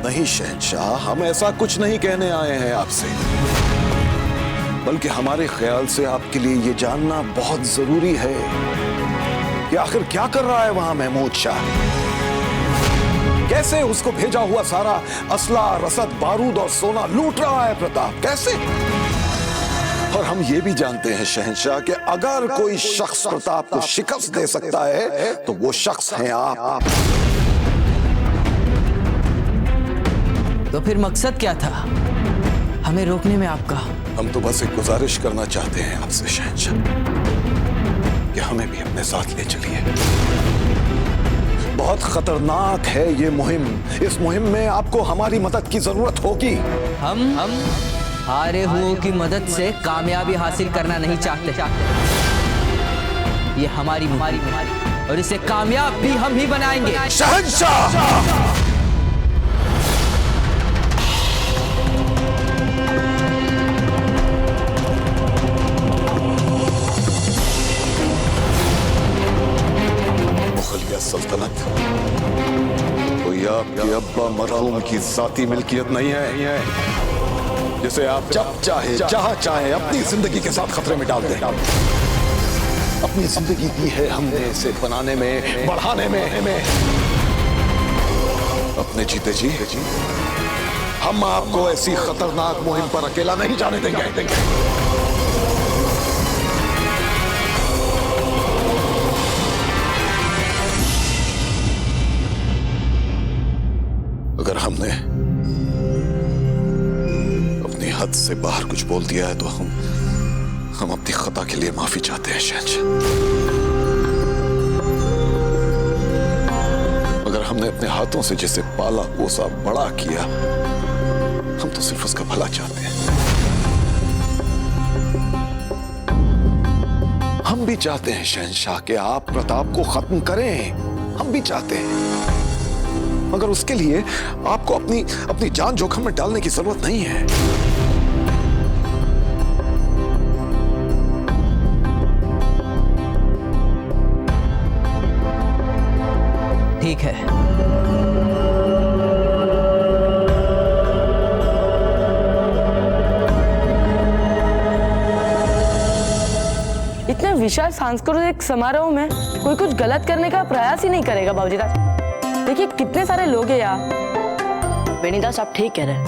नहीं शहंशाह, हम ऐसा कुछ नहीं कहने आए हैं आपसे, बल्कि हमारे ख्याल से आपके लिए ये जानना बहुत जरूरी है कि आखिर क्या कर रहा है वहां महमूद शाह। कैसे उसको भेजा हुआ सारा असला, रसद, बारूद और सोना लूट रहा है प्रताप, कैसे? और हम ये भी जानते हैं शहंशाह कि अगर कोई शख्स प्रताप को शिकस्त दे सकता है तो वो शख्स हैं आप। तो फिर मकसद क्या था हमें रोकने में आपका? हम तो बस एक गुजारिश करना चाहते हैं आपसे शहंशाह कि हमें भी अपने साथ ले चलिए। बहुत खतरनाक है ये मुहिम, इस मुहिम में आपको हमारी मदद की जरूरत होगी। हम हारे हुओं की मदद से कामयाबी हासिल करना नहीं चाहते। ये हमारी और इसे कामयाब भी हम ही बनाएंगे। शहंशाह! सल्तनत कोई आपके अब्बा मरहूम की जाती मिल्कियत नहीं है जिसे आप जब चाहे जहां चाहे अपनी जिंदगी के साथ खतरे में डाल दें। अपनी जिंदगी दी है हमने इसे बनाने में, बढ़ाने में। अपने जीते जी हम आपको ऐसी खतरनाक मुहिम पर अकेला नहीं जाने देंगे। अगर हमने अपनी हद से बाहर कुछ बोल दिया है तो हम अपनी खता के लिए माफी चाहते हैं शहंशाह। अगर हमने अपने हाथों से जिसे पाला पोसा बड़ा किया, हम तो सिर्फ उसका भला चाहते हैं। हम भी चाहते हैं शहंशाह कि आप प्रताप को खत्म करें, हम भी चाहते हैं, मगर उसके लिए आपको अपनी जान जोखिम में डालने की जरूरत नहीं है। ठीक है, इतने विशाल सांस्कृतिक समारोह में कोई कुछ गलत करने का प्रयास ही नहीं करेगा बाबूजी राज। देखिए कितने सारे लोग हैं यहाँ। वेणीदास आप ठीक कह रहे हैं,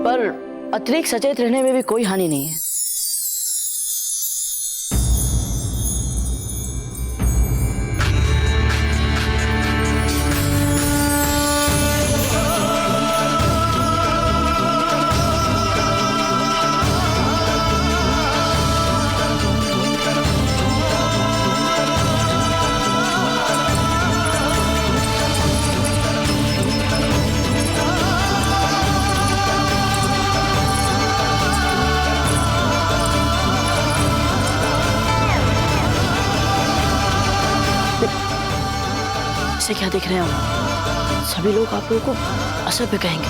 पर अतिरिक्त सचेत रहने में भी कोई हानि नहीं है। इसे क्या देख रहे हैं हम? सभी लोग आप लोगों को असभ्य कहेंगे।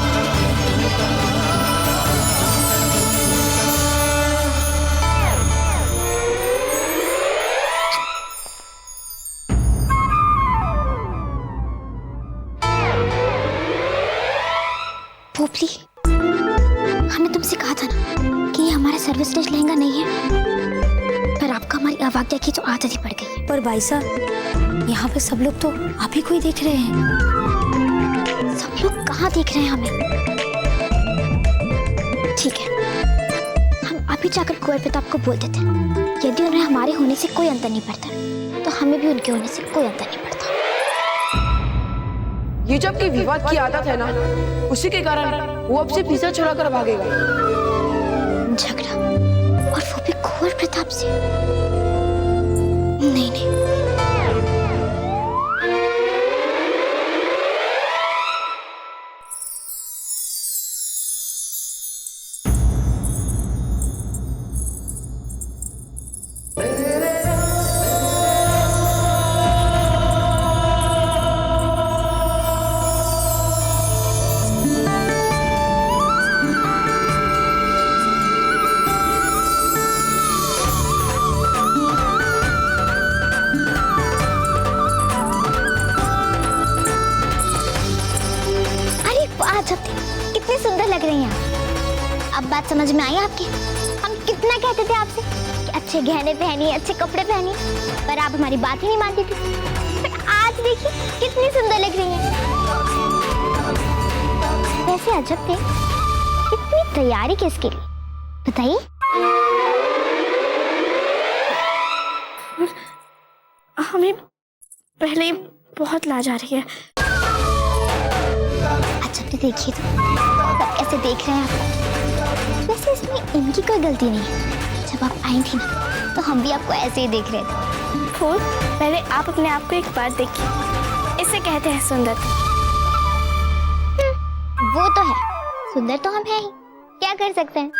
पोपली, हमने तुमसे कहा था ना कि ये हमारा सर्विस स्टेज लहंगा नहीं है, पर आपका हमारी अवज्ञा की तो आदत ही पड़ गई है। पर भाई साहब, यहाँ पे सब लोग तो आप ही को ही देख रहे हैं। सब लोग कहाँ देख रहे हैं हमें? ठीक है, हम अभी जाकर कुंवर प्रताप को बोल देते हैं। यदि उन्हें हमारे होने से कोई अंतर नहीं पड़ता, तो हमें भी उनके होने से कोई अंतर नहीं पड़ता। ये जब की विवाद की आदत है ना, उसी के कारण वो अब से पीछा छुड़ाकर भागेगा। झगड़ा, और वो भी कुंवर प्रताप से? नहीं नहीं, कितनी सुंदर लग रही हैं। अब बात समझ में आई आपकी? हम कितना कहते थे आपसे कि अच्छे गहने पहनिए, अच्छे कपड़े पहनिए, पर आप हमारी बात ही नहीं मानती थी। पर आज देखिए कितनी सुंदर लग रही हैं। वैसे अजब थे, इतनी तैयारी किसके लिए बताइए? हमें पहले ही बहुत लाज आ रही है। अच्छा तो देखिए, तो सब कैसे देख रहे हैं आपको। वैसे इसमें इनकी कोई गलती नहीं है। जब आप आई थी ना, तो हम भी आपको ऐसे ही देख रहे थे। फूल, पहले आप अपने आप को एक बार देखिए, इसे कहते हैं सुंदरता। वो तो है, सुंदर तो हम हैं ही, क्या कर सकते हैं।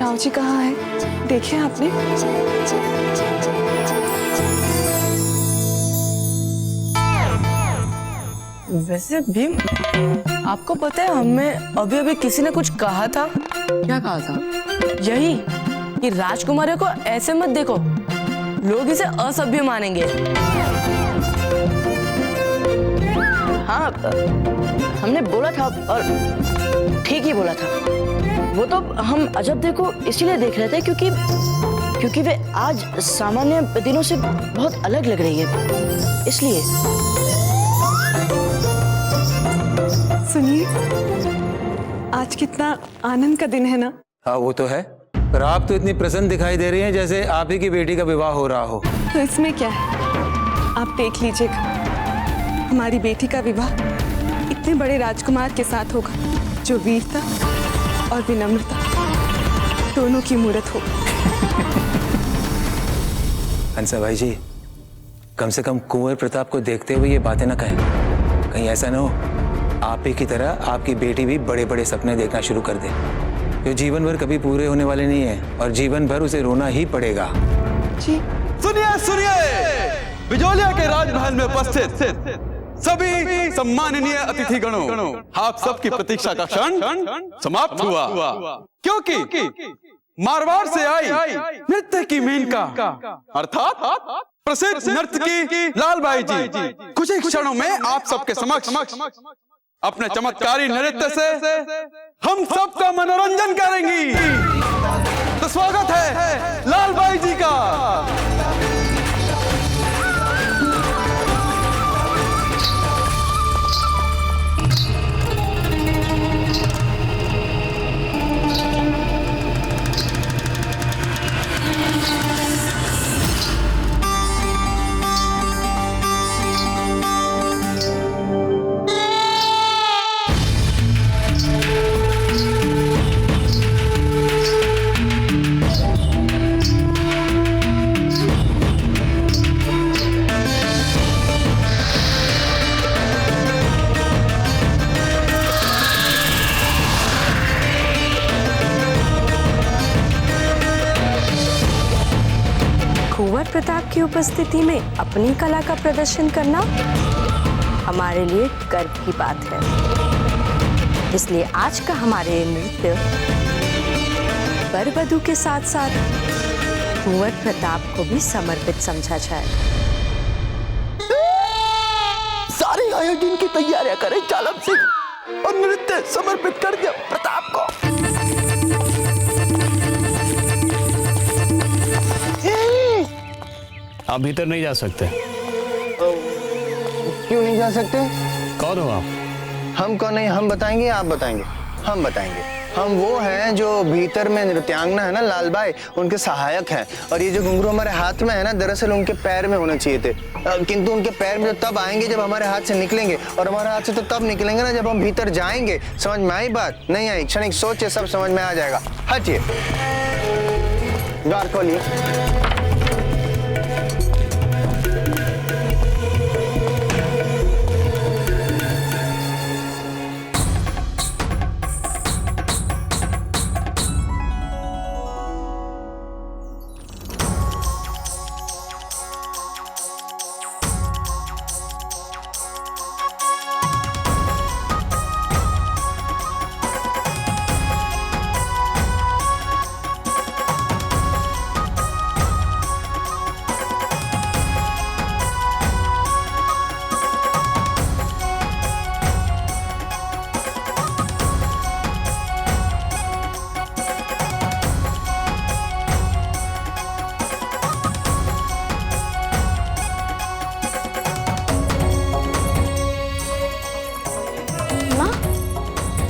ताऊ जी कहाँ है? देखे आपने? वैसे भीम, आपको पता है हमें अभी अभी किसी ने कुछ कहा था। क्या कहा था? यही कि राजकुमारी को ऐसे मत देखो, लोग इसे असभ्य मानेंगे। हाँ, हमने बोला था और ठीक ही बोला था। वो तो हम अजब देखो इसलिए देख रहे थे क्योंकि वे आज सामान्य दिनों से बहुत अलग लग रही है, इसलिए। सुनिए, आज कितना आनंद का दिन है ना? हाँ वो तो है, पर आप तो इतनी प्रसन्न दिखाई दे रही हैं जैसे आप ही की बेटी का विवाह हो रहा हो। तो इसमें क्या है, आप देख लीजिएगा, हमारी बेटी का विवाह इतने बड़े राजकुमार के साथ होगा जो वीरता और विनम्रता दोनों की मूर्त हो। हंसा भाई जी, कम से कम कुंवर प्रताप को देखते हुए ये बातें ना कहें। कहीं ऐसा ना हो आप ही की तरह आपकी बेटी भी बड़े बड़े सपने देखना शुरू कर दे, जो जीवन भर कभी पूरे होने वाले नहीं है और जीवन भर उसे रोना ही पड़ेगा। जी सुनिए सुनिए, बिजोलिया के राजमहल में उपस्थित सभी सम्माननीय अतिथिगणों, आप सबकी प्रतीक्षा का क्षण समाप्त हुआ, क्योंकि मारवाड़ से आई नृत्य की मेनका अर्थात प्रसिद्ध नर्तकी लालबाई जी कुछ ही क्षणों में आप सबके समक्ष अपने चमत्कारी नृत्य से हम सबका मनोरंजन करेंगी। तो स्वागत है लालबाई जी का। कुंवर प्रताप की उपस्थिति में अपनी कला का प्रदर्शन करना हमारे लिए गर्व की बात है। इसलिए आज का हमारे नृत्य वर वधू के साथ साथ कुंवर प्रताप को भी समर्पित समझा जाए। सारे आयोजन की तैयारियां करें चालक सिंह और नृत्य समर्पित कर दिया प्रताप को। आप भीतर नहीं जा सकते। क्यों नहीं जा सकते? कौन हो आप? हम कौन नहीं, हम बताएंगे, आप बताएंगे? हम बताएंगे। हम वो हैं जो भीतर में नृत्यांगना है ना लालबाई, उनके सहायक हैं। और ये जो घुंघरू हमारे हाथ में है ना, दरअसल उनके पैर में होने चाहिए थे, किंतु उनके पैर में तो तब आएंगे जब हमारे हाथ से निकलेंगे, और हमारे हाथ से तो तब निकलेंगे ना जब हम भीतर जाएंगे। समझ में आई बात? नहीं आई? क्षणिक सोचे, सब समझ में आ जाएगा। हटिए, द्वार खोलिए।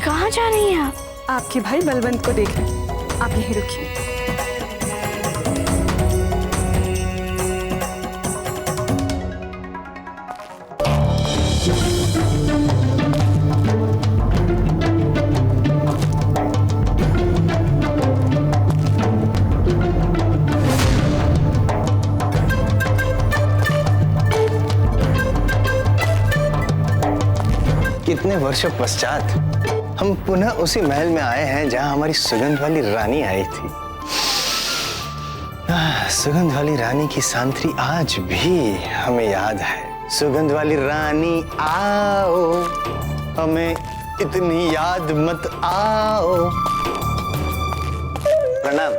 कहाँ जा रही हैं आप? आपके भाई बलवंत को देख रहे हैं। आप यहीं रुकिए। कितने वर्षों पश्चात हम पुनः उसी महल में आए हैं जहां हमारी सुगंध वाली रानी आई थी। सुगंध वाली रानी की सांत्री आज भी हमें याद है। सुगंध वाली रानी आओ, हमें इतनी याद मत आओ। प्रणाम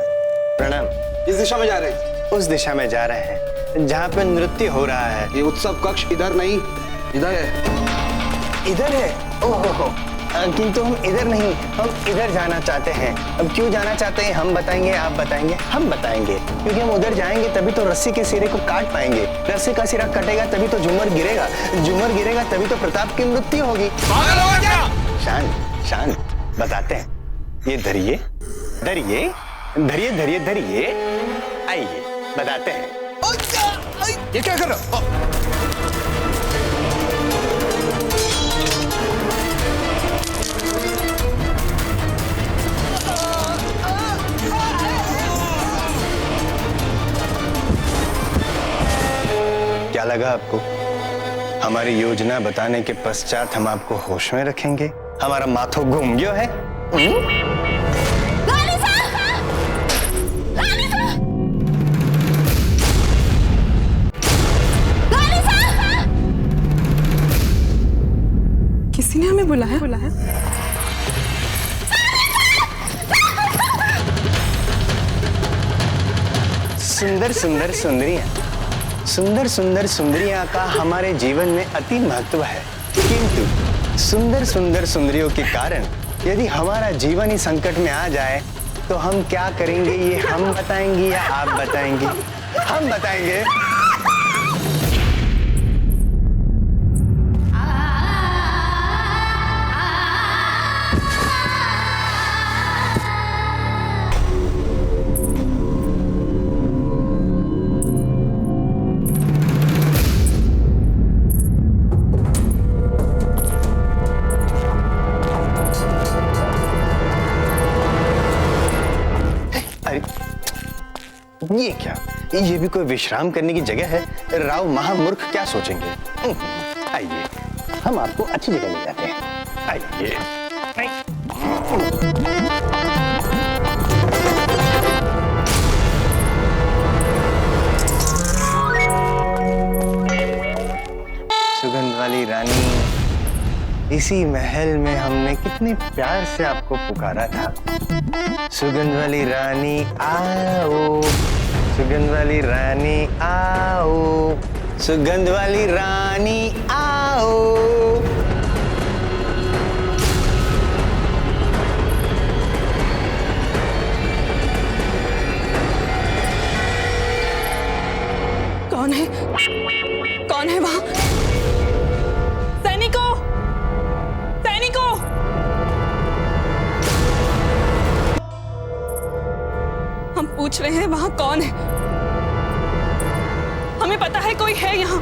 प्रणाम। इस दिशा में जा रहे हैं? उस दिशा में जा रहे हैं जहाँ पे नृत्य हो रहा है। ये उत्सव कक्ष इधर नहीं, इधर है। इधर है? ओहो, किंतु हम इधर नहीं, हम इधर जाना चाहते हैं। अब क्यों जाना चाहते हैं हम बताएंगे, आप बताएंगे, हम बताएंगे। क्योंकि हम उधर जाएंगे तभी तो रस्सी के सिरे को काट पाएंगे, रस्सी का सिरा कटेगा तभी तो झूमर गिरेगा, झूमर गिरेगा तभी तो प्रताप की मृत्यु होगी। शांत शांत, बताते हैं। ये धरिए धरिए धरिए धरिए धरिए, आइए बताते हैं। ये क्या कर रहे हो? क्या लगा आपको? हमारी योजना बताने के पश्चात हम आपको होश में रखेंगे? हमारा माथो घूम गयो है? किसी ने हमें बुलाया? सुंदर सुंदर सुंदरियां, सुंदर सुंदर सुंदरियां का हमारे जीवन में अति महत्व है। किंतु सुंदर सुंदर सुंदरियों के कारण यदि हमारा जीवन ही संकट में आ जाए तो हम क्या करेंगे, ये हम बताएंगे या आप बताएंगे? हम बताएंगे। ये क्या, ये भी कोई विश्राम करने की जगह है? राव महामूर्ख क्या सोचेंगे? आइए, हम आपको अच्छी जगह ले जाते हैं। आइए। सुगंध वाली रानी, इसी महल में हमने कितने प्यार से आपको पुकारा था। सुगंध वाली रानी आओ, सुगंध वाली रानी आओ, सुगंध वाली रानी आओ। कौन है? कौन है वहां? सैनिकों! सैनिकों! हम पूछ रहे हैं वहां कौन है? हमें पता है कोई है यहाँ।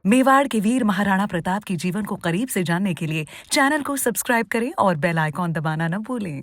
मेवाड़ के वीर महाराणा प्रताप के जीवन को करीब से जानने के लिए चैनल को सब्सक्राइब करें और बेल आइकॉन दबाना न भूलें।